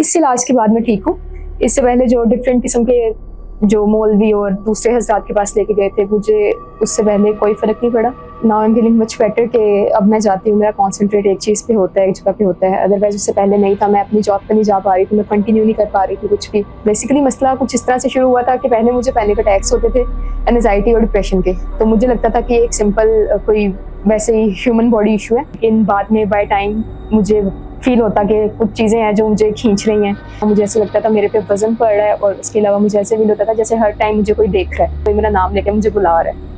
इस इलाज के बाद मैं ठीक हूँ। इससे पहले जो डिफरेंट किस्म के जो मौलवी और दूसरे हज़रात के पास लेके गए थे, मुझे उससे पहले कोई फ़र्क नहीं पड़ा। Now I am feeling much better कि अब मैं जाती हूँ, मेरा कॉन्सेंट्रेट एक चीज़ पे होता है, एक जगह पे होता है। अदरवाइज उससे पहले नहीं था, मैं अपनी जॉब पे नहीं जा पा रही थी, मैं कंटिन्यू नहीं कर पा रही थी कुछ भी। बेसिकली मसला कुछ इस तरह से शुरू हुआ था कि पहले मुझे पैनिक अटैक्स होते थे एंजाइटी और डिप्रेशन के, तो मुझे लगता था कि एक सिंपल कोई वैसे ही ह्यूमन बॉडी इशू है। लेकिन बाद में बाय टाइम मुझे फील होता कि कुछ चीज़ें हैं जो मुझे खींच रही हैं। मुझे ऐसे लगता था मेरे पे वजन पड़ रहा है, और उसके अलावा मुझे ऐसे फील होता था जैसे हर टाइम मुझे कोई देख रहा है, कोई मेरा नाम लेके मुझे बुला रहा है।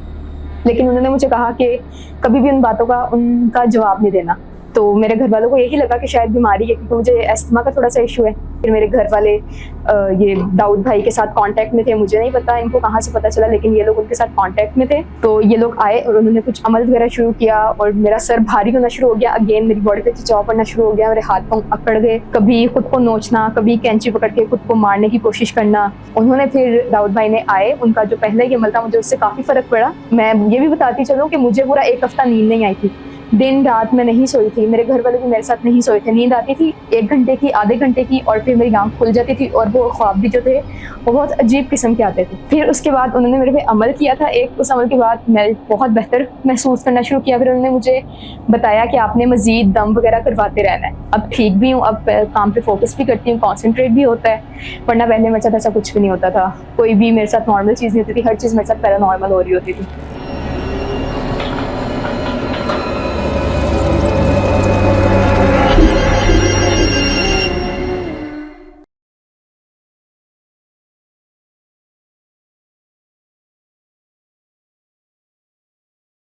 लेकिन उन्होंने मुझे कहा कि कभी भी उन बातों का उनका जवाब नहीं देना। तो मेरे घर वालों को यही लगा कि शायद बीमारी है, क्योंकि मुझे अस्थमा का थोड़ा सा इशू है। फिर मेरे घर वाले ये दाऊद भाई के साथ कांटेक्ट में थे, मुझे नहीं पता इनको कहाँ से पता चला, लेकिन ये लोग उनके साथ कांटेक्ट में थे। तो ये लोग आए और उन्होंने कुछ अमल वगैरह शुरू किया, और मेरा सर भारी होना शुरू हो गया। अगेन मेरी बॉडी पे खिंचाव पड़ना शुरू हो गया, मेरे हाथ पांव अकड़ गए, कभी खुद को नोचना, कभी कैंची पकड़ के खुद को मारने की कोशिश करना। उन्होंने फिर दाऊद भाई ने आए, उनका जो पहला ही अमल था मुझे उससे काफ़ी फ़र्क पड़ा। मैं ये भी बताती चलूँ कि मुझे पूरा 1 हफ्ता नींद नहीं आई थी, दिन रात मैं नहीं सोई थी। मेरे घर वाले भी मेरे साथ नहीं सोए थे। नींद आती थी 1 घंटे की, आधे घंटे की, और फिर मेरी आँख खुल जाती थी, और वो ख्वाब भी जो थे वो बहुत अजीब किस्म के आते थे। फिर उसके बाद उन्होंने मेरे पे अमल किया था एक, उस अमल के बाद मैं बहुत बेहतर महसूस करना शुरू किया। फिर उन्होंने मुझे बताया कि आपने मज़ीद दम वगैरह करवाते रहना है। अब ठीक भी हूँ, अब काम पे फोकस भी करती हूँ, कॉन्सेंट्रेट भी होता है, वरना पहले मेरे साथ ऐसा कुछ भी नहीं होता था। कोई भी मेरे साथ नॉर्मल चीज़ नहीं होती थी, हर चीज़ मेरे साथ पैरानॉर्मल हो रही होती थी।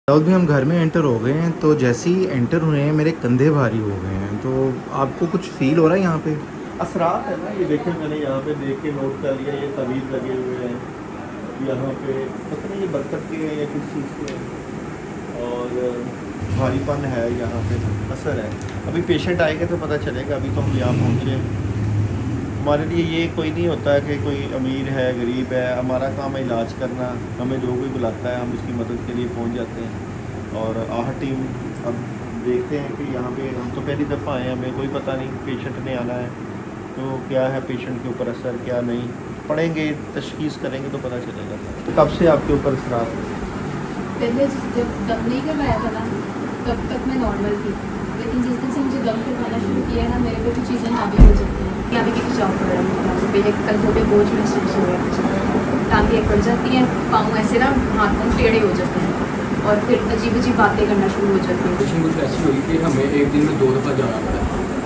दाऊद भाई, हम घर में एंटर हो गए हैं, तो जैसे ही एंटर हुए हैं मेरे कंधे भारी हो गए हैं। तो आपको कुछ फील हो रहा है यहाँ पे? असरात है ना, ये देखें, मैंने यहाँ पे देख के नोट कर लिया, ये तवीज़ लगे हुए हैं यहाँ पे, पता नहीं ये बरकत के हैं या किस चीज़ के हैं, और भारीपन है यहाँ पे, असर है। अभी पेशेंट आएगा तो पता चलेगा, अभी तो हम यहाँ पहुँचे। हमारे लिए ये कोई नहीं होता है कि कोई अमीर है गरीब है, हमारा काम है इलाज करना। हमें जो कोई बुलाता है हम उसकी मदद के लिए पहुंच जाते हैं। और आहट टीम अब देखते हैं कि यहाँ पे हम तो पहली दफ़ा आए हैं, हमें कोई पता नहीं पेशेंट ने आना है तो क्या है पेशेंट के ऊपर असर, क्या नहीं, पढ़ेंगे, तशखीस करेंगे तो पता चलेगा। कब से आपके ऊपर असरात? पहले जब दम नहीं करवाया था ना, तब तक मैं नॉर्मल थी, लेकिन जिस दिन से मुझे दम करवाना शुरू किया है ना, मेरे को भी चीज़ें हावी हो जाती हैं। यहाँ पे खिंचाव पड़ रहा है, यहाँ पे एक कंधों पे बोझ महसूस हो रहा है, टांगें अकड़ जाती हैं, पाँव ऐसे ना हाथ पाँव टेढ़े हो जाते हैं, और फिर अजीब अजीब बातें करना शुरू हो जाती हैं। कुछ ऐसी हुई कि हमें एक दिन में 2 दफ़ा जाना पड़ा।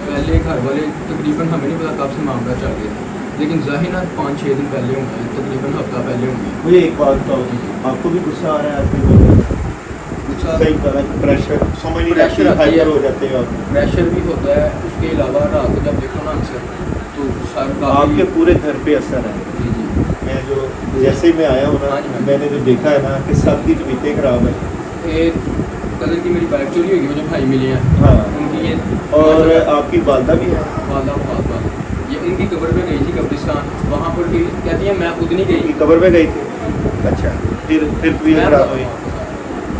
पहले घर वाले तकरीबन हमें नहीं पता कब से मामला चल गया था, लेकिन ज़ाहिर 5-6 दिन पहले होंगे, तकरीबन हफ्ता पहले होंगे। मुझे एक बात बताओ, आपको भी गुस्सा आ रहा है? आपको गुस्सा, प्रेशर समझ नहीं आती है, हाइपर हो जाते हैं आप? प्रेशर भी होता है, उसके अलावा रात को जब देखो ना अक्सर तो सर आपके पूरे घर पे असर है। जी जी, मैं जो जैसे ही मैं आया हूँ ना, मैंने जो देखा है ना कि सबकी तबीयतें ख़राब है। कदर की मेरी बाइक चोरी होगी, वो जो भाई मिले हैं, हाँ, उनकी ये, और आपकी वालदा भी है? वालदा ये उनकी कब्र पे गई थी कब्रिस्तान, वहाँ पर भी कहती है मैं खुद नहीं गई, कब्र पे गई थी। अच्छा, फिर तबीयत ख़राब हुई?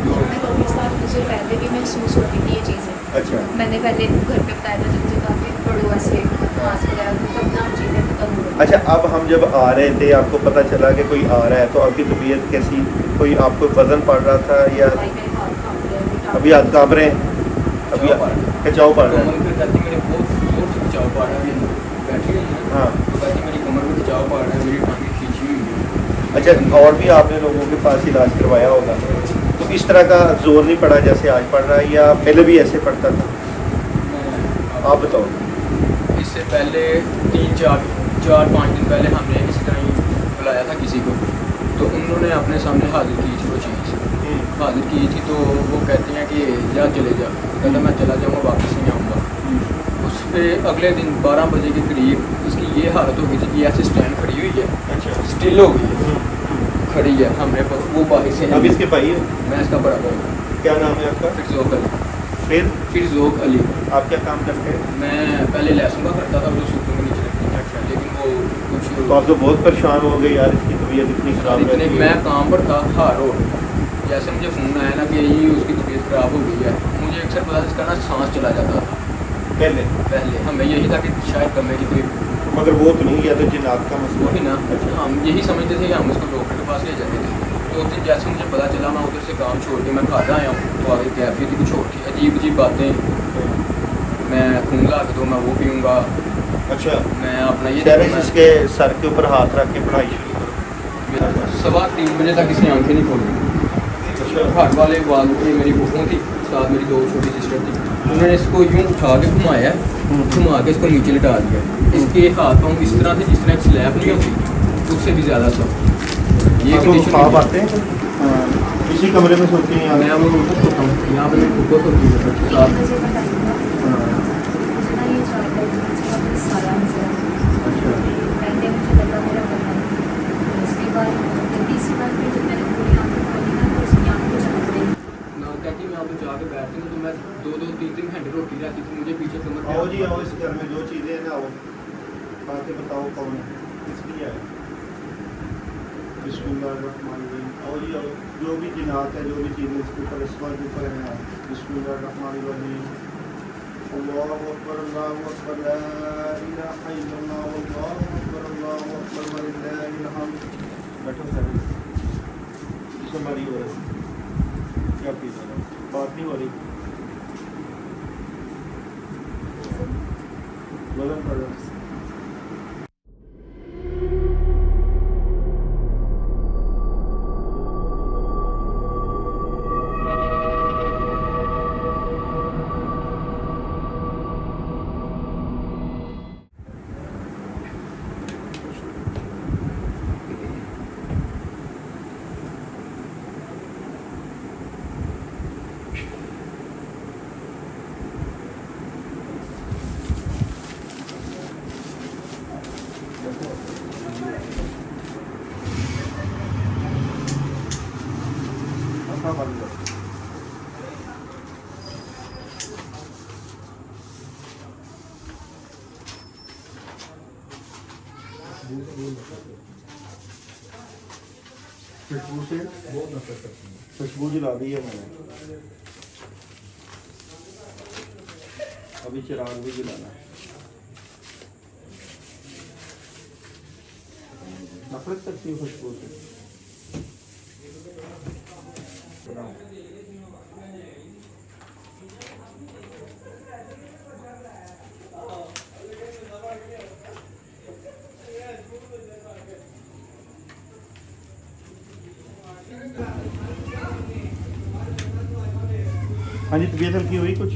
मैं कब्रिस्तान मुझे पहले भी महसूस होती थी ये चीज़ें। अच्छा, मैंने पहले घर पे बताया था, जब काफ़ी पढ़ो ऐसे घास वगैरह, तब ना चीज़ें खत्म हो गई। अच्छा, अब हम जब आ रहे थे आपको पता चला कि कोई आ रहा है, तो आपकी तबीयत कैसी? कोई आपको वजन पड़ रहा था या भाई मेरे हाथ कांप रहे हैं, अभी हाथ काँप रहे हैं? अभी खिंचाव पड़ रहा है? कहती मेरे बहुत जोर से खिंचाव पड़ रहा है, बैठी हुई है, हाँ। तो कहती मेरी कमर में खिंचाव पड़ रहा है, मेरी टांगें खींची हुई है। अच्छा, और भी आपने लोगों के पास इलाज करवाया होगा, तो इस तरह का जोर नहीं पड़ा जैसे आज पड़ रहा है, या पहले भी ऐसे पड़ता था? आप बताओ। इससे पहले 3-4-5 दिन पहले हमने इस तरह ही बुलाया था किसी को, तो उन्होंने अपने सामने हाजिर की थी वो चीज़, हाजिर की थी, तो वो कहती हैं कि या चले जा, कहता मैं चला जाऊँगा, वापस नहीं आऊँगा। उस पर अगले दिन 12 बजे के करीब उसकी ये हालत हो गई थी कि ऐसे स्टैंड खड़ी हुई है, अच्छा, स्टिल हो गई है, खड़ी है, हमने वो बाहर से, अब इसके भाई हो? मैं इसका बड़ा भाई हूँ। क्या नाम है आपका? फिरजोक अली। फिरजोक अली। आप क्या काम करते हैं? मैं पहले लहसुन का करता था, वो सूखों में नीचे रखती थी। अच्छा, लेकिन वो कुछ तो आप तो बहुत परेशान हो गए यार, इसकी तबीयत इतनी ख़राब इतने, है। मैं काम पर था हार रोड, जैसे मुझे फ़ोन आया ना कि ये उसकी तबीयत ख़राब हो गई है, मुझे अक्सर पता इसका ना सांस चला जाता था। पहले हमें यही था कि शायद कमरे की कोई मगर वो तो नहीं, या तो जिन्नात का मसला वही ना, हम यही समझते थे कि हम उसको डॉक्टर के पास ले जाते थे। तो उस दिन जैसे मुझे पता चला, मैं उधर से काम छोड़ के मैं घर आया हूँ, तो आगे कैफियत कुछ छोड़ के अजीब अजीब बातें, मैं खून ला के दो मैं वो पीऊँगा, अच्छा, मैं अपना ये शहर इसके सर के ऊपर हाथ रख के पढ़ाई शुरू करो। 3:15 बजे तक इसने आंखें नहीं खोली। अच्छा, घर वाले वाल में मेरी बहू थी, साथ मेरी 2 छोटी सिस्टर थी, उन्होंने इसको यूँ उठा के घुमाया, घुमा के इसको नीचे लिटा दिया। इसके हाथ पाँव इस तरह से जिस तरह स्लैब नहीं होती, उससे भी ज़्यादा सब ये आपको कंडीशन ख्वाब आते हैं? हाँ, इसी कमरे में सोते हैं मैं यहाँ? वो उनको सोता हूँ, यहाँ पे मैं खुद को सोती हूँ साथ। मुझे बताइएगा हाँ, मुझे ना ये चाहता है कि मुझे सारा नजर आता अच्छा, है। पहले मुझे लगा मेरा पता नहीं, दूसरी बार तीसरी बार फिर जब मैंने पूरी आँखें खोली ना तो उसकी आँखें चमक गई। ना कहती मैं अब जाके बैठती हूँ तो मैं 2-3 घंटे रोटी रहती थी, मुझे पीछे कमर पे आओ जी आओ, इस घर में जो चीज़ें हैं ना, आओ बातें बताओ कौन है, किसकी है? बिस्मिल्लाहिर्रहमानिर्रहीम। आओ जी आओ, जो भी जिन्नात है, जो भी चीज़ें इसके ऊपर इस वक्त ऊपर है, बिस्मिल्लाहिर्रहमानिर्रहीम। अल्लाहु अकबर, अल्लाहु अकबर, ला इलाहा इल्लल्लाह, अल्लाहु अकबर, अल्लाहु अकबर, वलिल्लाहिल हम्द। बैठो सर, किससे हमारी हो रही है? क्या पी रहे हो? बात नहीं हो रही, वजन पड़ रहा है। अच्छा, बंद करो। खुशबू से बहुत नफरत करती हूँ। खुशबू जला दी है मैंने, अभी चिराग भी जलाना है। नफरत करती हूँ खुशबू से। हाँ जी, तबीयत हल्की हुई कुछ?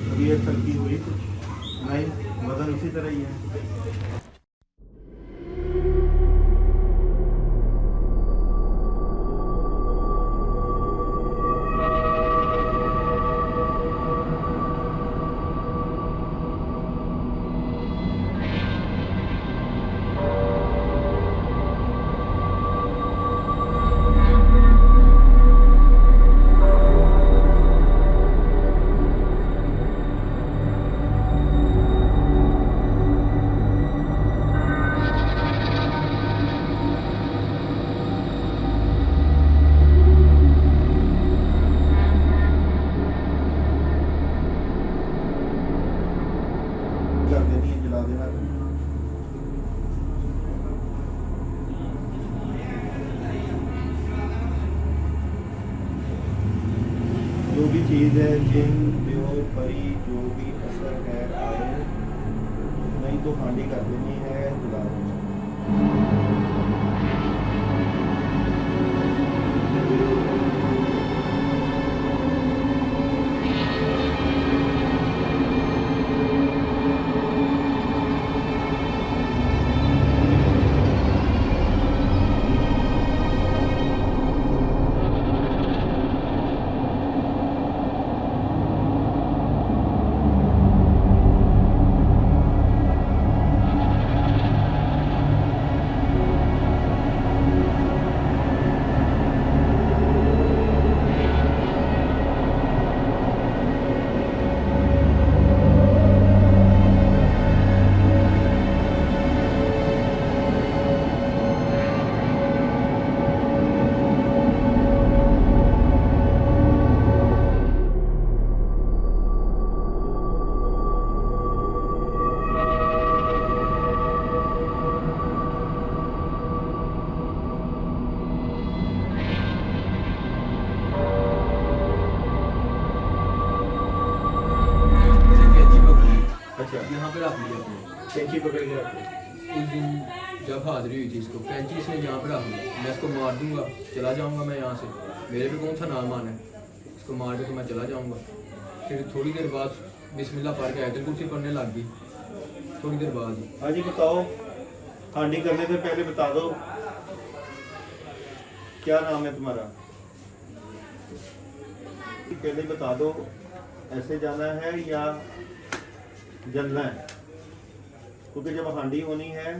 तबीयत हल्की हुई कुछ? नहीं, वजन उसी तरह ही है। कर देनी है, जला देना। जो भी चीज़ है, जिन प्योर परी जो भी असर है आए, नहीं तो हांडी कर देनी है, जला देना। रख लिया अपने। कैंची पकड़ के रखो। उस दिन जब हाजिरी हुई थी इसको कैंची इसने यहाँ पर रख ली, मैं इसको मार दूंगा चला जाऊंगा मैं यहाँ से, मेरे पे कौन सा नाम आना है, इसको मार के तो मैं चला जाऊंगा। फिर थोड़ी देर बाद बिस्मिल्लाह पढ़ के आयतुल कुर्सी पढ़ने लग गई थोड़ी देर बाद ही। हाँ जी बताओ, हांडी करने से पहले बता दो क्या नाम है तुम्हारा, पहले बता दो ऐसे जाना है या जलना है, क्योंकि जब हांडी होनी है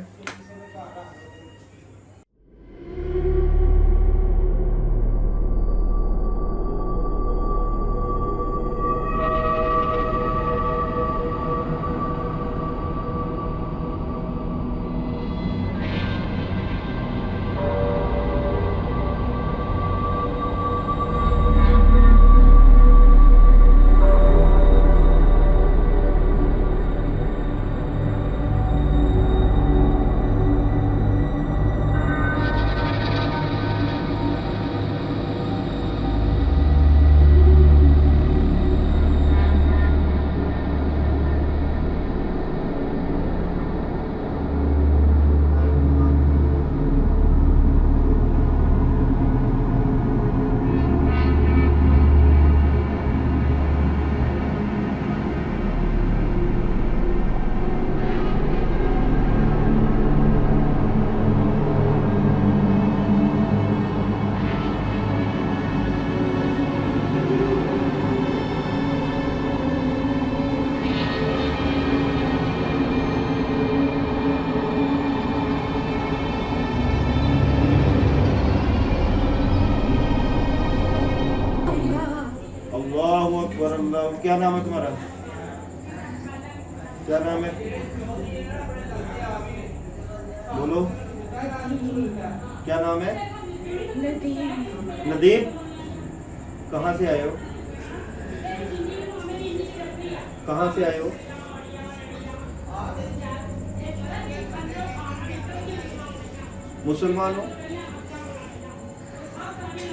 अल्लाहु अकबर अल्लाह। क्या नाम है तुम्हारा, क्या नाम है, बोलो क्या नाम है। नदीम। कहाँ से आए हो, कहाँ से आए हो। मुसलमान हो,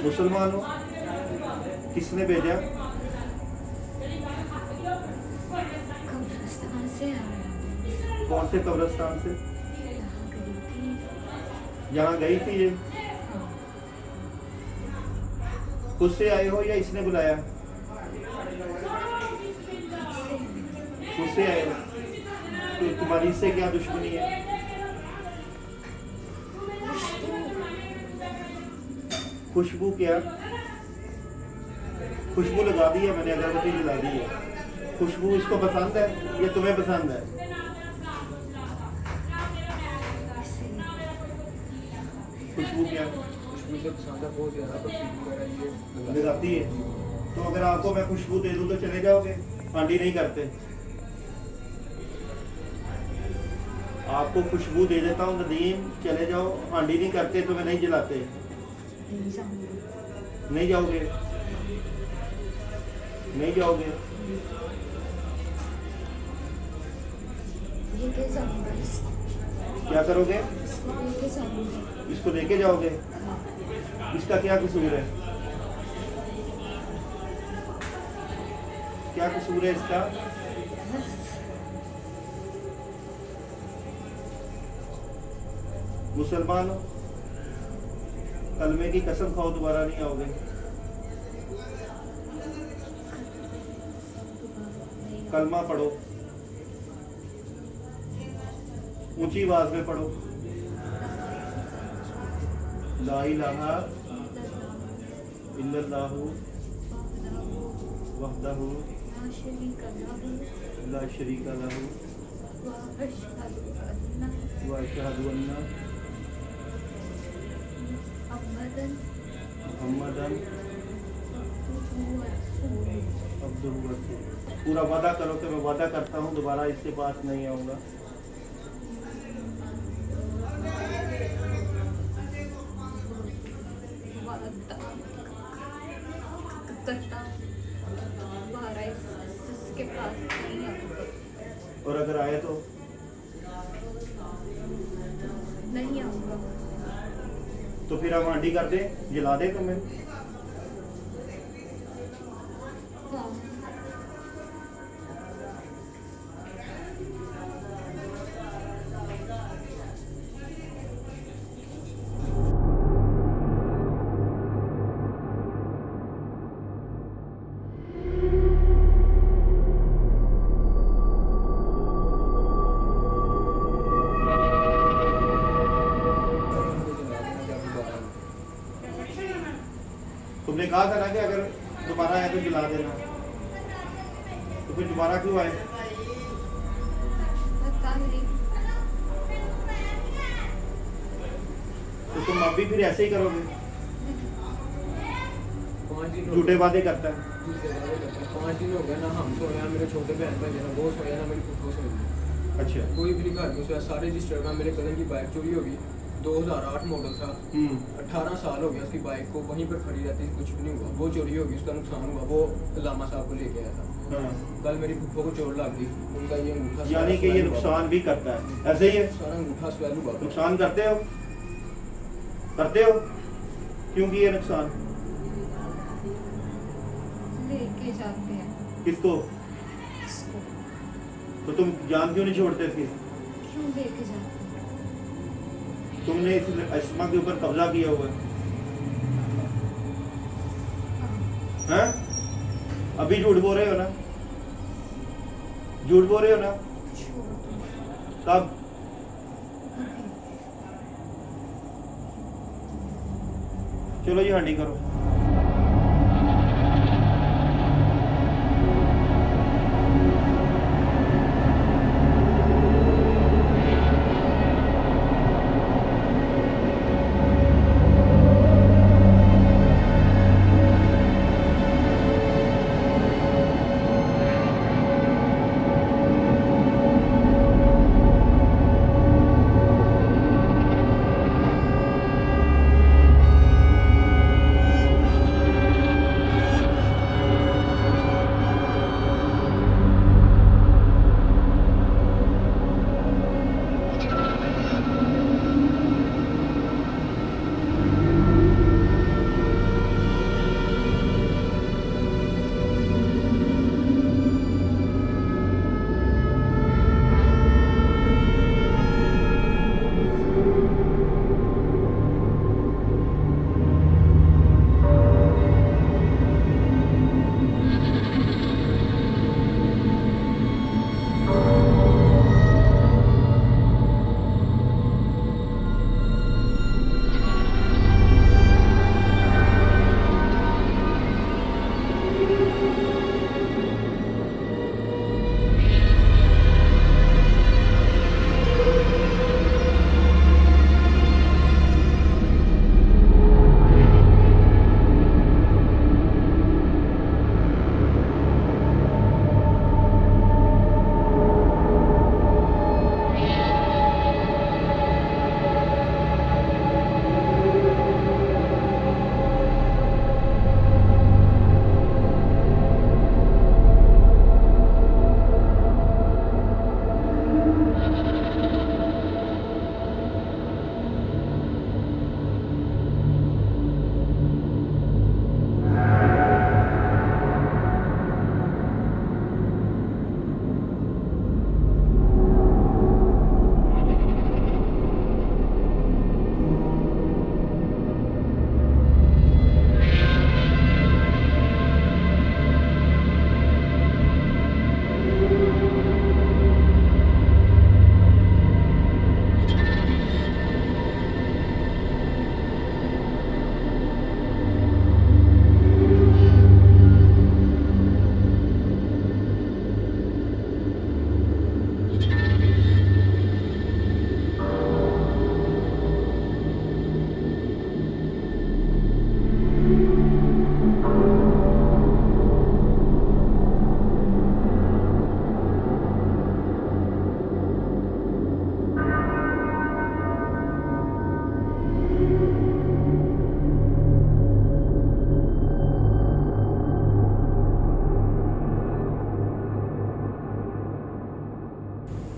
मुसलमान हो, किसने भेजा, कब्रिस्तान से आया, कौन से कब्रिस्तान से, यहाँ गई थी ये, खुद से आए हो या इसने बुलाया, खुद से आए हो, तो तुम्हारी इससे क्या दुश्मनी है। खुशबू क्या, खुशबू लगा दी है मैंने, अगरबत्ती जला दी है, खुशबू इसको पसंद है या तुम्हें पसंद है। खुशबू क्या, खुशबू से पसंद है बहुत ज़्यादा, परफ्यूम वगैरह ये लगाती है। तो अगर आपको मैं खुशबू दे दूं तो चले जाओगे, हांडी नहीं करते। आपको खुशबू दे देता हूँ नदीम, चले जाओ, हांडी नहीं करते तो मैं नहीं जलाते। नहीं जाओगे, नहीं जाओगे, लेके जाऊंगा इसको, क्या करोगे, लेके जाऊंगा। इसको लेके जाओगे, इसका क्या कसूर है, क्या कसूर है इसका। मुसलमान हो, कलमे की कसम खाओ दोबारा नहीं आओगे। कलमा पढ़ो, ऊंची आवाज में पढ़ो, ला इलाहा इल्लल्लाहु वहदहु ला शरीका लहु व अशहदु अन्ना मुहम्मदन अब्दुहु व रसूलुहु। पूरा वादा करो कि मैं वादा करता हूँ दोबारा इसके पास नहीं आऊँगा। इसके पास नहीं आऊंगा। और अगर आए तो नहीं आऊंगा। तो फिर हम हांडी कर दे, जला दे तुम्हें। हाँ। तुमने कहा था ना कि अगर दोबारा आए तो जला देना, तो फिर दोबारा क्यों आए? पता नहीं। तो तुम अभी फिर ऐसे ही करोगे? 5 दिन हो झूठे वादे करता है। 5 दिन हो गया ना हम सोए हैं, मेरे छोटे बहन भाई हैं वो सोए हैं ना मेरी फुफो सोई है। अच्छा। कोई भी नहीं घर में सोया, सारे डिस्टर्ब है। मेरे कज़न की बाइक चोरी होगी, 2008 मॉडल था, 18 साल हो गया उसकी बाइक को वहीं पर खड़ी रहती थी, कुछ भी नहीं हुआ। वो चोरी होगी, उसका नुकसान हुआ, वो लामा साहब को लेके आया था। हाँ। कल मेरी फुफो को चोट लग गई, उनका ये अंगूठा यानी कि ये नुकसान भी करता है, ऐसे ही है? सारा अंगूठा स्वेल हुआ। नुकसान करते हो? करते हो? क्यों किया नुकसान? लेके जाते हैं किसको? इसको। तो तुम जान क्यों नहीं छोड़ते इसकी? क्यों लेके जाते हैं? तुमने इस अश्मा के ऊपर कब्जा किया हुआ है, हाँ। हैं? अभी झूठ बोल रहे हो ना? झूठ बोल रहे हो ना? छोड़ दो। तब अभी। चलो जी हांडी करो।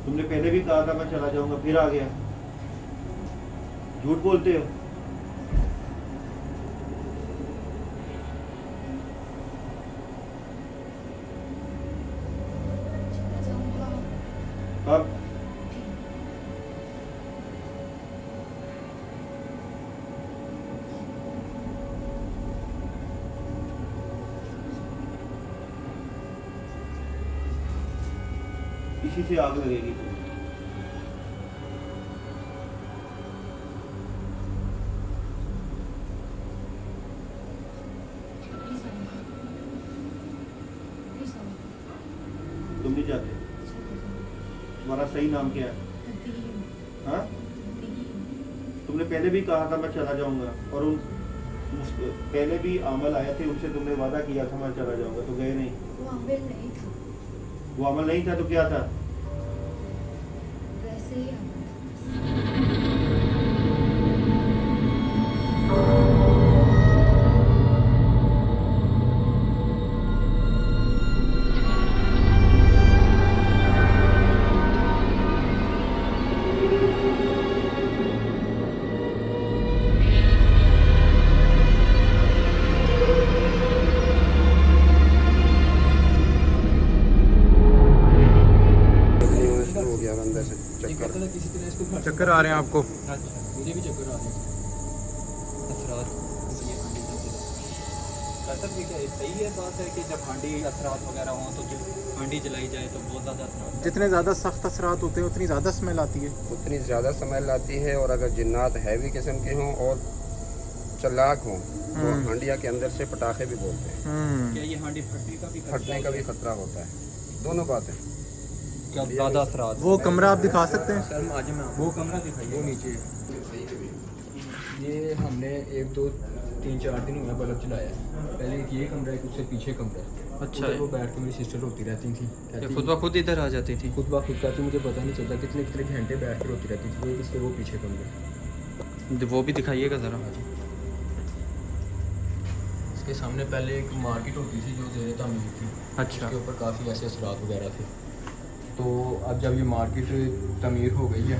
तुमने पहले भी कहा था मैं चला जाऊंगा, फिर आ गया। झूठ बोलते हो। चला जाऊंगा। कब? इसी से आग लगेगी तुम्हें। नहीं जाते? तुम्हारा सही नाम क्या है? हाँ? तुमने पहले भी कहा था मैं चला जाऊंगा, और पहले भी आमल आए थे, उनसे तुमने वादा किया था मैं चला जाऊंगा, तो गए नहीं। वो अमल नहीं था, वो अमल नहीं था तो क्या था? वैसे ही अमल था। शुरू हो गया अंदर से ये चक्कर। कहता था किसी तरह इसको घर से- चक्कर आ रहे हैं आपको? हाँ जी, मुझे भी चक्कर आ रहे हैं। असरात ये हांडी जलती है। सर ये क्या सही है बात है कि जब हांडी असरात वगैरह हों तो जो हांडी जलाई जाए तो बहुत ज़्यादा असरात जितने ज़्यादा सख्त असरात होते हैं उतनी ज़्यादा स्मेल आती है। उतनी ज़्यादा स्मेल आती है, और अगर जिन्नात हैवी किस्म के हों और चालाक हों तो हांडिया के अंदर से पटाखे भी बोलते हैं, क्या ये हांडी फटने का भी खतरा फटने का भी खतरा होता है। दोनों बातें। क्या ज़्यादा असरात वो कमरा आप दिखा सकते हैं? सर आज मैं वो कमरा दिखाइए। वो नीचे ये हमने 1 2 3 4 दिन हुए बल्ब चलाया है। पहले एक ये कमरा है, उससे पीछे कमरा है। अच्छा उधर है। वो बैठ के मेरी सिस्टर रोती रहती थी, कहती खुद ब खुद इधर आ जाती थी। खुद ब खुद कहती मुझे पता नहीं चलता कितने कितने घंटे बैठ के रोती रहती थी। इसलिए वो पीछे कमरे। वो भी दिखाइएगा ज़रा। इसके सामने पहले एक मार्केट होती थी जो ज़ेरे तामीर थी। अच्छा। उसके ऊपर काफ़ी ऐसे असरात वगैरह थे। तो अब जब ये मार्केट तमीर हो गई है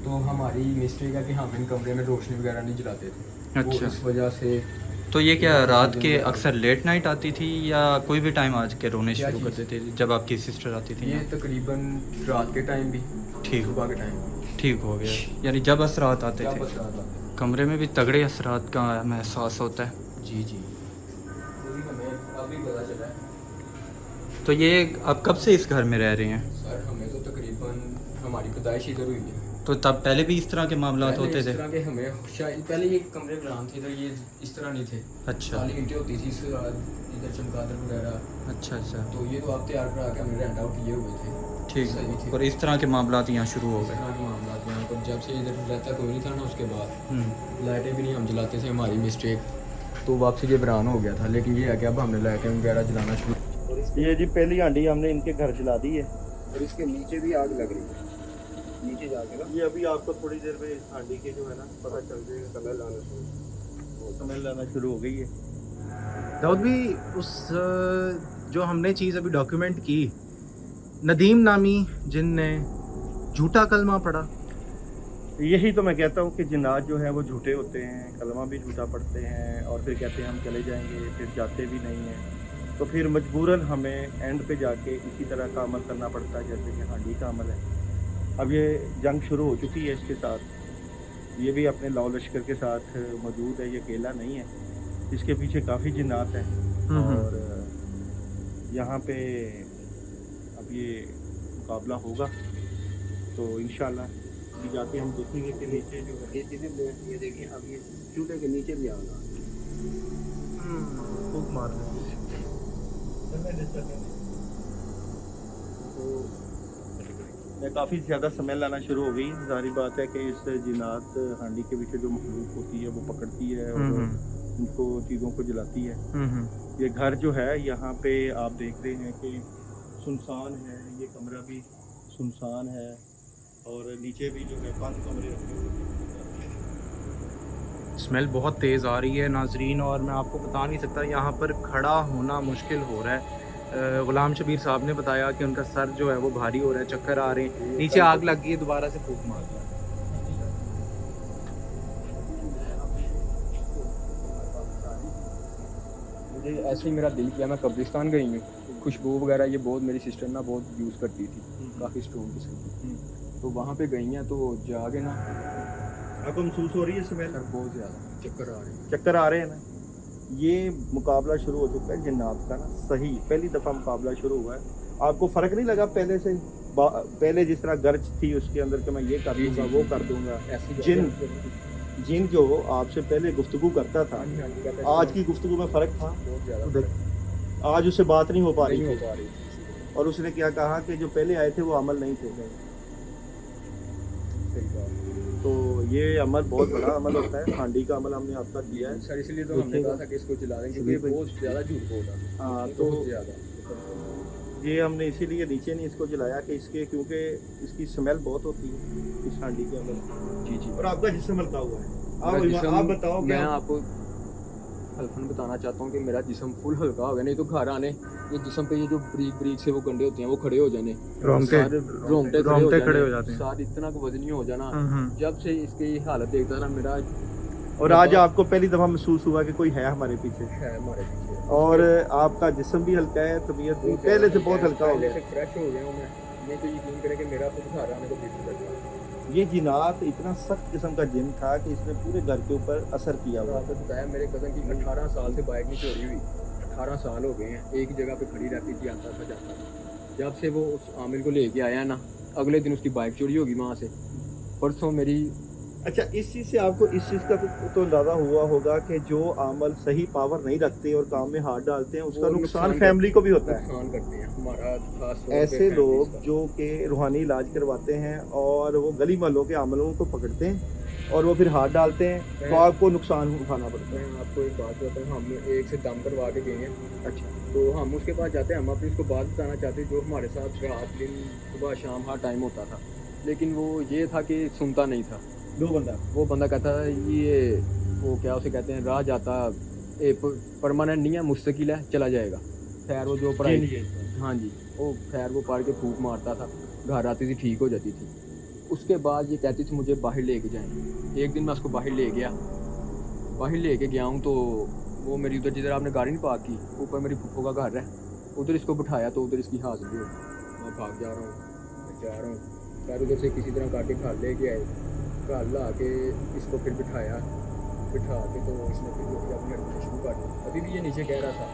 तो हमारी मिस्टेक है कि हम इन कमरे में रोशनी वगैरह नहीं जलाते थे। वो अच्छा। इस वजह से तो ये क्या रात के अक्सर लेट नाइट आती थी या कोई भी टाइम आज के रोने क्या शुरू कर चीज़? देती थी जब आपकी सिस्टर आती थी ये यहाँ? तकरीबन रात के टाइम भी, ठीक। सुबह के टाइम भी। ठीक हो गया, यानी जब असरात आते क्या थे असरात आते कमरे में भी तगड़े असरात का एहसास होता है। जी जी, वही हमें अभी पता चला है। तो ये आप कब से इस घर में रह रहे हैं? सर हमें तो तकरीबन हमारी पैदाइश इधर हुई है। तो तब पहले भी इस तरह के मामला पहले होते इस थे? तरह के हमें शायद पहले ये कमरे ग्राम थे तो ये इस तरह नहीं थे। अच्छा खाली ईंटें होती थी इधर चमगादड़ वगैरह। अच्छा अच्छा, तो ये तो आप तैयार करा के हमने रेंट आउट किए हुए थे। ठीक सही है। थे। और इस तरह के मामला यहाँ शुरू हो इस गए? तरह के मामला यहाँ पर जब से इधर रहता कोई नहीं था ना, उसके बाद हम्म। लाइटें भी नहीं हम जलाते थे, हमारी मिस्टेक। तो वापसी ये वीरान हो गया था, लेकिन ये है कि अब हमने लाइटें वगैरह जलाना शुरू। ये जी पहली हांडी हमने इनके घर जला दी है। और इसके नीचे भी आग लग रही है, नीचे जाके ना ये अभी आपको थोड़ी देर में इस हांडी के जो है ना पता चल जाएगा, स्मेल आना शुरू। स्मेल आना शुरू हो गई है। दाऊद भी उस जो हमने चीज़ अभी डॉक्यूमेंट की, नदीम नामी जिनने झूठा कलमा पढ़ा, यही तो मैं कहता हूँ कि जिन्नात जो है वो झूठे होते हैं, कलमा भी झूठा पढ़ते हैं और फिर कहते हैं हम चले जाएंगे, फिर जाते भी नहीं हैं। तो फिर मजबूरन हमें एंड पे जाके इसी तरह का अमल करना पड़ता है जैसे कि हांडी का अमल है। अब ये जंग शुरू हो चुकी है इसके साथ, ये भी अपने लाओ लश्कर के साथ मौजूद है, ये अकेला नहीं है, इसके पीछे काफ़ी जिन्नात हैं। और यहाँ पे अब ये मुकाबला होगा तो इंशाल्लाह अभी जाके हम देखेंगे कि नीचे जो है ये चीज़ें ये देखिए, अब ये चूल्हे के नीचे भी आना फूक मार रहे हैं। तो मैं काफ़ी ज़्यादा स्मेल आना शुरू हो गई। जाहिर बात है कि इस जिन्नात हांडी के पीछे जो मखलूक होती है वो पकड़ती है और उनको चीज़ों को जलाती है। ये घर जो है यहाँ पे आप देख रहे हैं कि सुनसान है, ये कमरा भी सुनसान है और नीचे भी जो है 5 कमरे रखे हुए हैं। स्मेल बहुत तेज़ आ रही है नाजरीन, और मैं आपको बता नहीं सकता, यहाँ पर खड़ा होना मुश्किल हो रहा है। गुलाम शबीर साहब ने बताया कि उनका सर जो है वो भारी हो रहा है, चक्कर आ रहे हैं, नीचे आग लग गई है, दोबारा से फूक मार रहा है। मुझे ऐसे ही मेरा दिल किया, मैं कब्रिस्तान गई हूँ, खुशबू वगैरह ये बहुत मेरी सिस्टर ना बहुत यूज़ करती थी, काफ़ी स्ट्रॉन्ग किस्म की। तो वहाँ पे गई हैं तो जाके ना आपको महसूस हो रही है स्मेल? सर बहुत ज़्यादा चक्कर आ रहे हैं। चक्कर आ रहे हैं ना। ये मुकाबला शुरू हो चुका है जिन्नात का ना, सही पहली दफ़ा मुकाबला शुरू हुआ है। आपको फ़र्क नहीं लगा पहले से? पहले जिस तरह गर्ज थी उसके अंदर कि मैं ये कर दूँगा वो कर दूँगा, जिन जो आपसे पहले गुफ्तगू करता था, आज की गुफ्तगू में फ़र्क था? बहुत ज़्यादा आज उससे बात नहीं हो पा रही नहीं हो थी। पा रही। और उसने क्या कहा कि जो पहले आए थे वो अमल नहीं थे। सही बात। तो ये अमल बहुत बड़ा अमल होता है, हांडी का अमल हमने आपका किया है। सर इसलिए तो हमने कहा था कि इसको जला दें क्योंकि ये बहुत ज़्यादा झूठ बोल रहा था। हाँ, तो बहुत ज़्यादा। ये हमने इसीलिए नीचे नहीं इसको जलाया कि इसके, क्योंकि इसकी स्मेल बहुत होती है इस हांडी के अंदर। जी जी। और आपका जिस्म हल्का हुआ है, मेरा आप जिस्म- बताओ। मैं आपको हल्फन बताना चाहता हूँ कि मेरा जिस्म फुल हल्का हो गया, नहीं तो घर आने ये जिस्म पे ये जो ब्रीक ब्रीक से वो गंडे होते हैं वो खड़े हो जाने, रोंगटे रोंगटे खड़े हो जाते हैं। सार इतना वजनी हो जाना। जब से इसकी ये हालत देखता था मेरा। और आज आपको पहली दफ़ा महसूस हुआ कि कोई है हमारे पीछे, है हमारे पीछे और आपका जिस्म भी हल्का है, तबीयत भी पहले से बहुत हल्का हो पहले गया। से फ्रेश हो गया हूँ मैं। नहीं तो यकीन करें कि मेरा खुद घर आने को बिल्कुल लगता। ये जिनात इतना सख्त किस्म का जिन था कि इसने पूरे घर के ऊपर असर किया हुआ। आपको बताया मेरे कज़न की 18 साल से बाइक नहीं चोरी हुई। 18 साल हो गए हैं, एक ही जगह पे खड़ी रहती थी, आता था जाता था। जब से वो उस आमिर को लेके आया ना, अगले दिन उसकी बाइक चोरी होगी वहाँ से। परसों मेरी अच्छा, इस चीज़ से आपको इस चीज़ का तो अंदाज़ा हुआ होगा कि जो अमल सही पावर नहीं रखते और काम में हाथ डालते हैं उसका वो नुकसान फैमिली को भी होता है। नुकसान करते हैं हमारा खास तौर पे ऐसे families लोग का। जो कि रूहानी इलाज करवाते हैं और वो गली मोहल्लों के अमलों को पकड़ते हैं और वो फिर हाथ डालते हैं, तो आपको नुकसान उठाना पड़ता है। मैं आपको एक बात बताऊँ, हम एक से दम करवा के गए हैं। अच्छा, तो हम उसके पास जाते हैं, हम अपनी उसको बात बताना चाहते हैं जो हमारे साथ रात दिन सुबह शाम हर टाइम होता था, लेकिन वो ये था कि सुनता नहीं था। वो बंदा कहता था ये वो क्या उसे कहते हैं, राह जाता परमानेंट नहीं है, मुस्तकिल है, चला जाएगा। खैर वो जो पढ़ाई, हाँ जी, वो खैर वो पढ़ के फूक मारता था, घर आती थी ठीक हो जाती थी। उसके बाद ये कहती थी मुझे बाहर लेके जाएं। एक दिन मैं उसको बाहर ले गया, बाहर लेके गया हूँ तो वो मेरी उधर जिधर आपने गाड़ी नहीं पार्क की, ऊपर मेरी फूफो का घर है, उधर इसको बिठाया तो उधर इसकी हाजिरी हो गई। मैं भाग जा रहा हूँ, खैर उधर से किसी तरह काटे घर लेके आए, घर ला के इसको फिर बिठा के तो इसने फिर जो किया, अपनी हरकतें शुरू कर दी। अभी भी ये नीचे कह रहा था।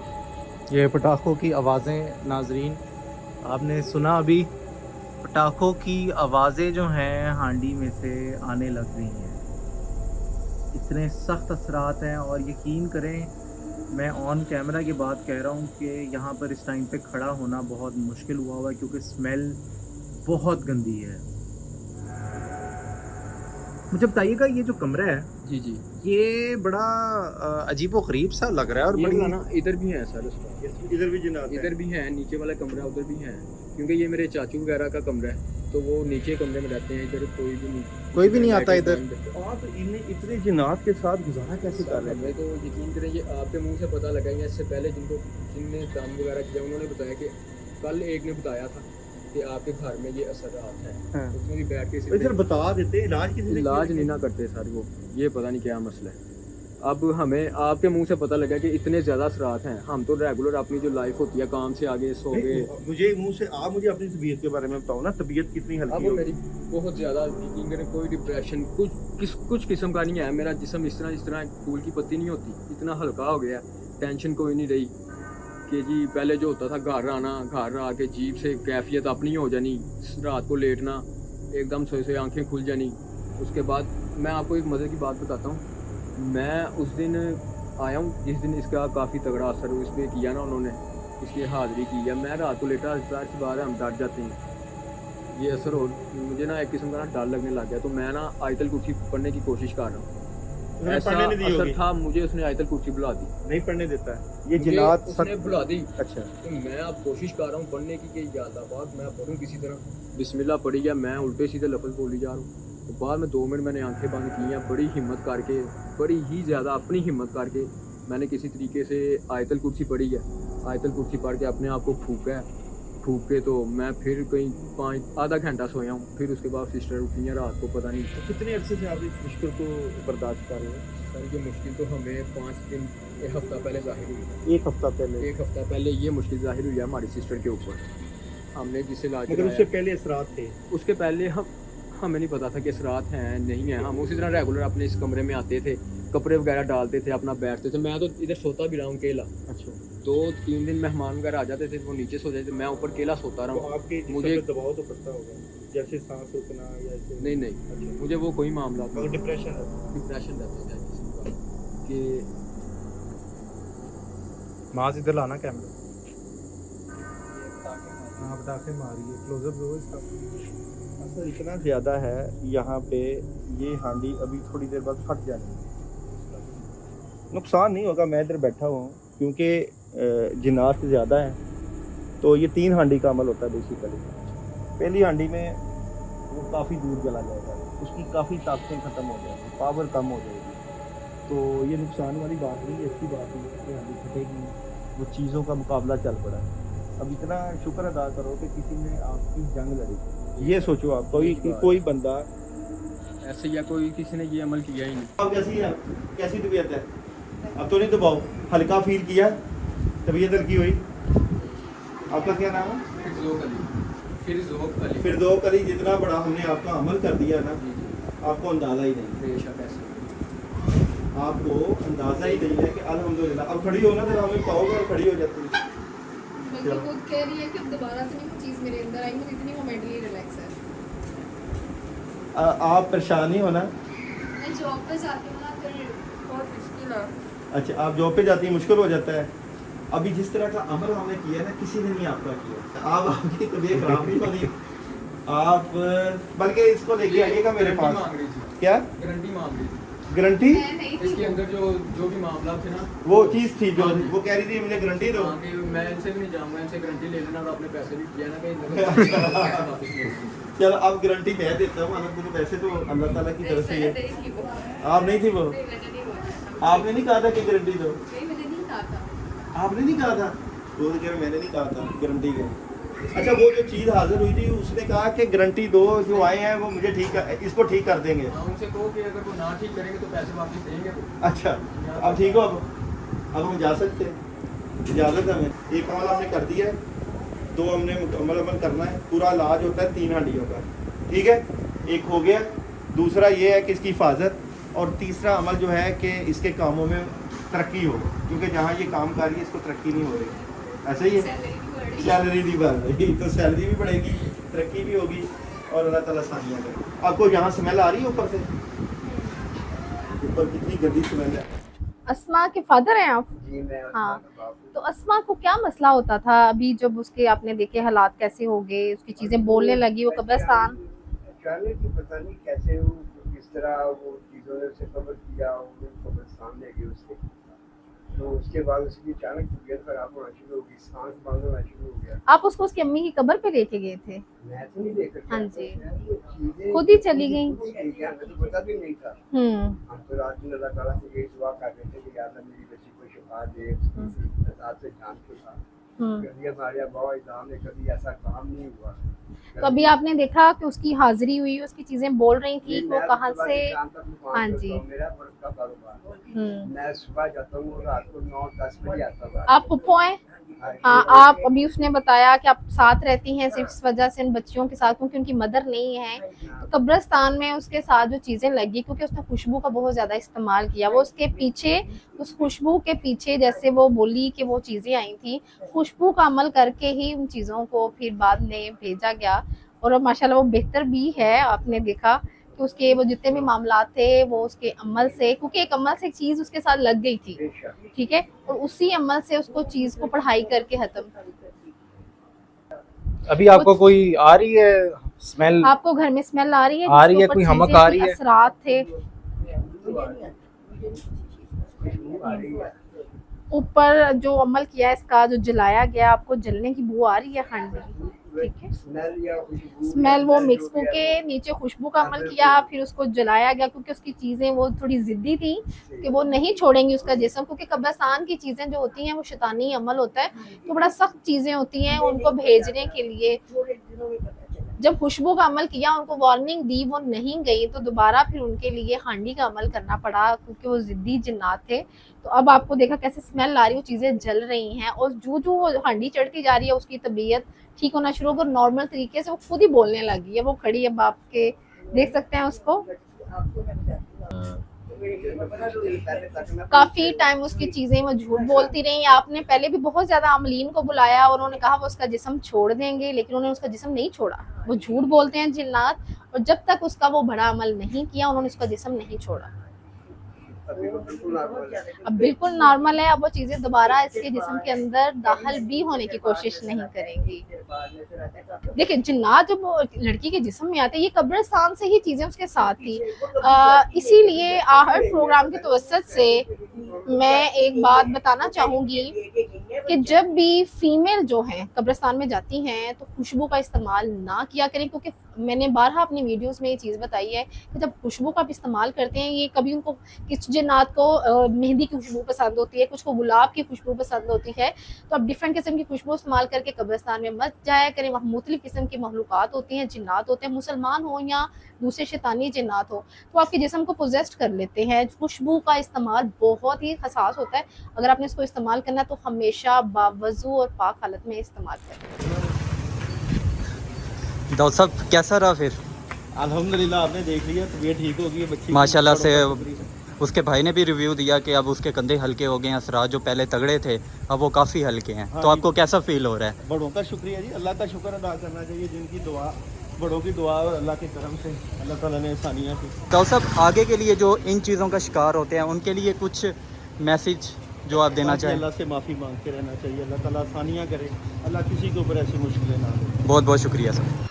ये पटाखों की आवाज़ें नाजरीन आपने सुना, अभी पटाखों की आवाज़ें जो हैं हांडी में से आने लग रही हैं। इतने सख्त असरात हैं और यकीन करें मैं ऑन कैमरा की बात कह रहा हूँ कि यहाँ पर इस टाइम पे खड़ा होना बहुत मुश्किल हुआ है क्योंकि स्मेल बहुत गंदी है। मुझे बताइएगा ये जो कमरा है जी जी, ये बड़ा अजीबो गरीब सा लग रहा है और ये बड़ी वाला ना इधर भी है सर उसका, इधर भी जिनात इधर भी है, नीचे वाला कमरा उधर भी है, क्योंकि ये मेरे चाचू वगैरह का कमरा है तो वो नीचे कमरे में रहते हैं, इधर कोई भी नहीं आता इधर। आप इन्हें इतने जिनात के साथ गुजारा कैसे कर रहे हमें तो यकीन करें ये आपके मुंह से पता लगा, या इससे पहले जिनने दम वगैरह किया उन्होंने बताया कि कल एक ने बताया था कि आपके घर में ये असरात हैं। हाँ। उसमें भी बैठ के हैं? इधर बता देते इलाज किसी ने इलाज किया? नहीं ना करते सर वो, ये पता नहीं क्या मसला है। अब हमें आपके मुंह से पता लगा कि इतने ज़्यादा असरात हैं, हम तो रेगुलर अपनी जो लाइफ होती है काम से आगे सो गए। नहीं, मुझे मुंह से आप मुझे अपनी तबीयत के बारे में बताओ ना, तबीयत कितनी अब हल्की हो मेरी बहुत ज़्यादा यकीन करें कोई डिप्रेशन कुछ किस्म का नहीं है। मेरा जिस्म इस तरह फूल की पत्ती नहीं होती, इतना हल्का हो गया, टेंशन कोई नहीं रही कि जी पहले जो होता था घर आना, घर आके जीप से कैफियत अपनी हो जानी, रात को लेटना, एकदम सोए आंखें खुल जानी। उसके बाद मैं आपको एक मज़े की बात बताता हूँ, मैं उस दिन आया हूँ जिस दिन इसका काफ़ी तगड़ा असर इस पर किया ना उन्होंने, इसकी हाज़िरी की है। मैं रात को लेटा, ज़ाहिर सी बात है हम डर जाते हैं, ये असर हो मुझे ना एक किस्म का ना डर लगने लग गया, तो मैं ना आयतल कुर्सी पढ़ने की कोशिश कर रहा हूँ। उसने ऐसा पढ़ने नहीं दी असर होगी। था, मुझे उसने आयतल कुर्सी बुला दी, नहीं पढ़ने देता है ये मुझे जिनात उसने बुला दी। अच्छा, तो मैं अब कोशिश कर रहा हूँ पढ़ने की कि या अल्लाह पाक मैं पढ़ूँ किसी तरह, बिस्मिल्लाह पढ़ी या मैं उल्टे सीधे लफ्ज़ बोली जा रहा हूँ। तो बाद में 2 मिनट मैंने आंखें बंद की हैं, बड़ी हिम्मत करके, बड़ी ही ज़्यादा अपनी हिम्मत करके मैंने किसी तरीके से आयतल कुर्सी पढ़ी है। आयतल कुर्सी पढ़ के अपने आप को फूक के तो मैं फिर कहीं आधा घंटा सोया हूँ। फिर उसके बाद सिस्टर उठी हैं रात को, पता नहीं तो कितने अरसे से आप इस मुश्किल को बर्दाश्त कर रहे हैं? सर ये मुश्किल तो हमें 5 दिन, एक हफ़्ता पहले ज़ाहिर हुई है। एक हफ्ता पहले। एक हफ़्ता पहले ये मुश्किल ज़ाहिर हुई है हमारी सिस्टर के ऊपर। हमने जिससे इलाज मगर कराया, उससे पहले असरात थे? उसके पहले हमें नहीं पता था कि असरात हैं नहीं हैं। हम उसी तरह रेगुलर अपने इस कमरे में आते थे, कपड़े वगैरह डालते थे, अपना बैठते थे। मैं तो इधर सोता भी रहा हूँ केला। अच्छा, 2-3 दिन मेहमान वगैरह आ जाते थे, वो नीचे सो जाते थे, मैं ऊपर केला सोता रहा तो हूँ। आपके जिस्म मुझे- पे दबाव तो पड़ता होगा, जैसे सांस रुकना या ऐसे? नहीं अच्छा, मुझे वो कोई मामला था, मगर डिप्रेशन है? डिप्रेशन रहता था किसी का कि माँ इधर लाना कैमरा। हाँ पटाखे मारिए, क्लोजअप दो इसका। असर इतना ज़्यादा है यहाँ पे, ये हांडी अभी थोड़ी देर बाद फट जानी है। नुकसान नहीं होगा, मैं इधर बैठा हुआ हूँ क्योंकि जिन्नात ज़्यादा हैं, तो ये 3 हांडी का अमल होता है बेसिकली। पहली हांडी में वो काफ़ी दूर चला जाएगा, उसकी काफ़ी ताकतें ख़त्म हो जाएंगी, पावर कम हो जाएगी, तो ये नुकसान वाली बात नहीं, अच्छी बात नहीं है कि हांडी फटेगी, वो चीज़ों का मुकाबला चल पड़ा है। अब इतना शुक्र अदा करो कि किसी ने आपकी जंग लड़ी। ये सोचो आप कोई बंदा ऐसे या कोई किसी ने ये अमल किया ही नहीं। अब कैसी है, कैसी तबीयत है? अब तो नहीं दबाओ, हल्का फील किया, तबीयत हल्की हुई। आपका क्या नाम है? फिरदौस अली। जितना बड़ा हमने आपका अमल कर दिया ना, आपको अंदाज़ा ही नहीं, बेशक ऐसे आपको अंदाज़ा ही नहीं है कि अल्हम्दुलिल्लाह। अब खड़ी हो ना, तो हमें पाओगे और खड़ी हो जाती है। बल्कि खुद कह रही है कि अब दोबारा से नहीं वो चीज़ मेरे अंदर आई, मुझे इतनी वो मेंटली रिलैक्स है। आप परेशान नहीं होना। मैं जॉब पे जाती हूँ ना, फिर बहुत मुश्किल है। अच्छा, आप जॉब पे जाती हैं, मुश्किल हो जाता है। अभी जिस तरह का अमल हमने किया ना, किसी ने नहीं आपका किया। आप आपकी तबीयत खराब नहीं होनी, आप बल्कि इसको लेके आइएगा मेरे पास। मांग रही थी, क्या गारंटी मांग रही थी। गारंटी? मैं नहीं थी इसके अंदर जो भी मामला थे ना, वो चीज़ थी जो वो कह रही थी मुझे गारंटी दो। हाँ, कि मैं इनसे भी नहीं जाऊँगा, इनसे गारंटी ले लेना, और अपने पैसे भी दिया ना कि वापस ले लेना। चल, अब गारंटी मैं देता हूँ, अलग तो पैसे तो अल्लाह ताला की तरफ से है। नहीं थी वो। आप नहीं थी वो? नहीं, मैंने नहीं बोला। आपने नहीं कहा था कि गारंटी दो? नहीं, मैंने नहीं कहा था। आपने नहीं कहा था? वो तो कह रहे मैंने नहीं कहा था गारंटी का। अच्छा, वो जो चीज़ हाजिर हुई थी उसने कहा कि गारंटी दो, जो आए हैं वो मुझे इसको ठीक कर देंगे। हाँ, उनसे कहो कि अगर वो ना ठीक करेंगे तो पैसे वापस देंगे। अच्छा, अब ठीक हो? अब हम जा सकते हैं, इजाज़त है हमें। एक अमल हमने कर दिया है, 2 हमने मुकम्मल अमल करना है। पूरा इलाज होता है 3 हांडियों का, ठीक है? एक हो गया, दूसरा ये है कि इसकी हिफाजत, और तीसरा अमल जो है कि इसके कामों में तरक्की हो, क्योंकि जहाँ ये काम कर रही है इसको तरक्की नहीं हो रही। ऐसा ही है, सैलरी नहीं बढ़ रही, तो सैलरी भी बढ़ेगी, तरक्की भी होगी, और अल्लाह ताला सानिया करे। आपको यहाँ स्मेल आ रही है ऊपर से? ऊपर कितनी गंदी स्मेल है। अस्मा के फादर हैं आप? जी, मैं हाँ। अस्मा का बाप हूँ। तो अस्मा को क्या मसला होता था अभी जब उसके आपने देखे हालात कैसे हो गए, उसकी चीजें बोलने लगी, वो कब्रिस्तान? अचानक ही पता नहीं कैसे वो किस तरह वो चीज़ों ने उसे कवर किया, उन्हें कब्रिस्तान ले गए उसके। तो उसके बाद उसकी अचानक तबीयत खराब होना शुरू हो गई, सांस बंद होना शुरू हो गया। आप उसको उसकी अम्मी की कब्र पे लेके गए थे? मैं तो नहीं देख हाँ जी। चीजें खुद ही चली गई? हमें तो पता भी नहीं था। हम तो रात में अल्लाह ताला से यही दुआ कर रहे थे कि या अल्लाह मेरी बच्ची को शिफा दे, उसकी अजाब से जान छुड़ा। कभी हमारे अब्बा इज़ाम ने कभी ऐसा काम नहीं हुआ। तो अभी आपने देखा कि उसकी हाजिरी हुई, उसकी चीजें बोल रही थी, वो कहाँ से? हाँ जी। मेरा वर्क का कारोबार, मैं सुबह जाता हूँ, रात को 9-10 बजे आता हूँ। आप पुप्पो हैं? हाँ। आप अभी उसने बताया कि आप साथ रहती हैं सिर्फ इस वजह से, इन बच्चियों के साथ, क्योंकि उनकी मदर नहीं है। तो कब्रिस्तान में उसके साथ जो चीज़ें लगी, क्योंकि उसने खुशबू का बहुत ज़्यादा इस्तेमाल किया, वो उसके पीछे, उस खुशबू के पीछे, जैसे वो बोली कि वो चीज़ें आई थी, खुशबू का अमल करके ही उन चीज़ों को फिर बाद में भेजा गया। और अब माशाल्लाह वो बेहतर भी है। आपने देखा कि उसके वो जितने भी मामला थे वो उसके अमल से, क्योंकि एक अमल से एक चीज़ उसके साथ लग गई थी, ठीक है, और उसी अमल से उसको चीज़ को पढ़ाई करके खत्म। अभी आपको कोई आ रही है स्मेल? आपको घर में स्मेल आ रही है? आ रही है, कोई हमक आ रही है? असरात थे ऊपर जो अमल किया इसका, जो जलाया गया, आपको जलने की बू आ रही है? हाँ जी, ठीक है। स्मेल वो मिक्स करके नीचे खुशबू का अमल किया, फिर उसको जलाया गया, क्योंकि उसकी चीज़ें वो थोड़ी ज़िद्दी थी कि वो नहीं छोड़ेंगी उसका जिस्म, क्योंकि कब्रिस्तान की चीज़ें जो होती हैं वो शैतानी अमल होता है, तो बड़ा सख्त चीज़ें होती हैं उनको भेजने के लिए। जब खुशबू का अमल किया, उनको वार्निंग दी, वो नहीं गई, तो दोबारा फिर उनके लिए हांडी का अमल करना पड़ा, क्योंकि वो ज़िद्दी जिन्नात थे। तो अब आपको देखा कैसे स्मेल आ रही है, वो चीज़ें जल रही हैं, और जो वो हांडी चढ़ती जा रही है उसकी तबीयत ठीक होना शुरू हो, नॉर्मल तरीके से वो खुद ही बोलने लगी है। वो खड़ी है, आपके देख सकते हैं उसको, काफी टाइम उसकी चीजें वो झूठ बोलती रही। आपने पहले भी बहुत ज्यादा अमलीन को बुलाया और उन्होंने कहा वो उसका जिस्म छोड़ देंगे, लेकिन उन्होंने उसका जिस्म नहीं छोड़ा। वो झूठ बोलते हैं जिन्नात, और जब तक उसका वो बड़ा अमल नहीं किया उन्होंने उसका जिस्म नहीं छोड़ा। अब बिल्कुल नॉर्मल है। अब वो चीजें दोबारा इसके जिस्म के अंदर दाखिल भी होने की कोशिश नहीं करेंगी। देखिए जिन्नात जब वो लड़की के जिस्म में आते हैं, ये कब्रिस्तान से ही चीज़ें उसके साथ थी। इसीलिए हर प्रोग्राम के तवस्सुत से मैं एक बात बताना चाहूँगी कि जब भी फीमेल जो हैं कब्रिस्तान में जाती हैं तो खुशबू का इस्तेमाल ना किया करें, क्योंकि मैंने बारहा अपनी वीडियोस में ये चीज़ बताई है कि जब खुशबू का आप इस्तेमाल करते हैं, ये कभी उनको किस जिन्नात को मेहंदी की खुशबू पसंद होती है, कुछ को गुलाब की खुशबू पसंद होती है, तो आप डिफरेंट किस्म की खुशबू इस्तेमाल करके कब्रिस्तान में मत जाया करें। वहाँ मुख्तलिफ किस्म की मखलूक़ात होती हैं, जिन्नात होते हैं, मुसलमान हो या दूसरे शैतानी जिन्नात हो, तो आपके जिस्म को पोजेस्ट कर लेते हैं। खुशबू का इस्तेमाल बहुत ही हसास होता है, अगर आपने इसको इस्तेमाल करना है तो हमेशा बावजू और पाक हालत में इस्तेमाल करें। डॉक्टर साहब कैसा रहा फिर? अल्हम्दुलिल्लाह आपने देख लिया, तबीयत ठीक हो गई है बच्ची माशाल्लाह से की। उसके भाई ने भी रिव्यू दिया कि अब उसके कंधे हल्के हो गए हैं, असरात जो पहले तगड़े थे अब वो काफ़ी हल्के हैं। हाँ तो जी। आपको कैसा फील हो रहा है? बड़ों का शुक्रिया जी, अल्लाह का शुक्र अदा करना चाहिए, जिनकी दुआ, बड़ों की दुआ और अल्लाह के करम से अल्लाह ताला ने आसानियाँ की। डॉक्टर साहब आगे के लिए जो इन चीज़ों का शिकार होते हैं उनके लिए कुछ मैसेज जो आप देना चाहें? अल्लाह से माफ़ी मांगते रहना चाहिए, अल्लाह ताला आसानियाँ करे, अल्लाह किसी के ऊपर ऐसी मुश्किलें ना दे। बहुत बहुत शुक्रिया सर।